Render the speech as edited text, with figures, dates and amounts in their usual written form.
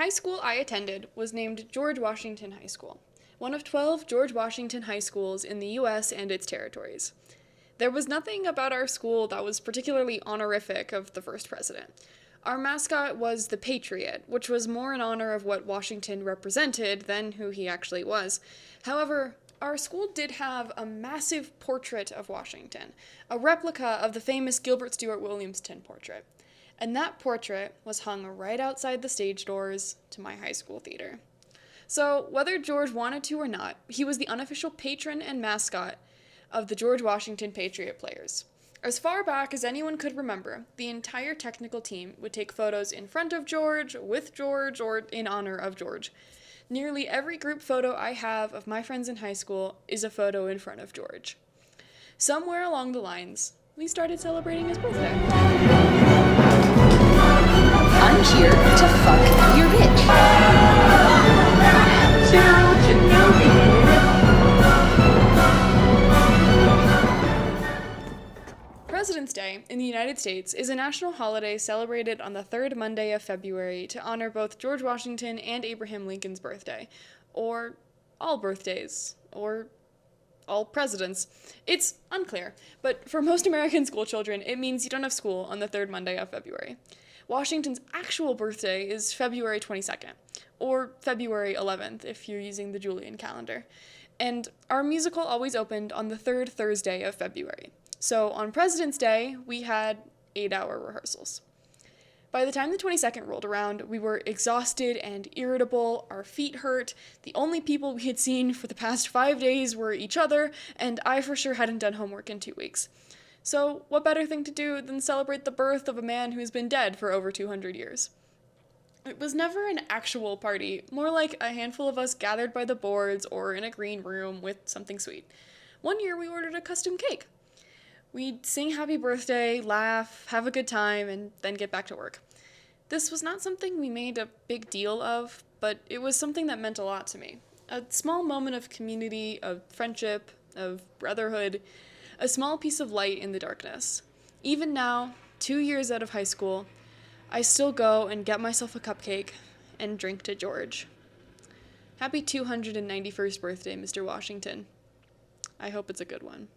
high school I attended was named George Washington High School, one of 12 George Washington high schools in the US and its territories. There was nothing about our school that was particularly honorific of the first president. Our mascot was the Patriot, which was more in honor of what Washington represented than who he actually was. However, our school did have a massive portrait of Washington, a replica of the famous Gilbert Stuart Williams tin portrait. And that portrait was hung right outside the stage doors to my high school theater. So, whether George wanted to or not, he was the unofficial patron and mascot of the George Washington Patriot players. As far back as anyone could remember, the entire technical team would take photos in front of George, with George, or in honor of George. Nearly every group photo I have of my friends in high school is a photo in front of George. Somewhere along the lines, we started celebrating his birthday. I'm here to fuck your bitch. President's Day in the United States is a national holiday celebrated on the third Monday of February to honor both George Washington and Abraham Lincoln's birthday, or all birthdays, or all presidents. It's unclear, but for most American school children, it means you don't have school on the third Monday of February. Washington's actual birthday is February 22nd, or February 11th if you're using the Julian calendar. And our musical always opened on the third Thursday of February. So on President's Day, we had 8-hour rehearsals. By the time the 22nd rolled around, we were exhausted and irritable, our feet hurt, the only people we had seen for the past 5 days were each other, and I for sure hadn't done homework in 2 weeks. So what better thing to do than celebrate the birth of a man who's been dead for over 200 years? It was never an actual party, more like a handful of us gathered by the boards or in a green room with something sweet. One year we ordered a custom cake. We'd sing happy birthday, laugh, have a good time, and then get back to work. This was not something we made a big deal of, but it was something that meant a lot to me. A small moment of community, of friendship, of brotherhood, a small piece of light in the darkness. Even now, 2 years out of high school, I still go and get myself a cupcake and drink to George. Happy 291st birthday, Mr. Washington. I hope it's a good one.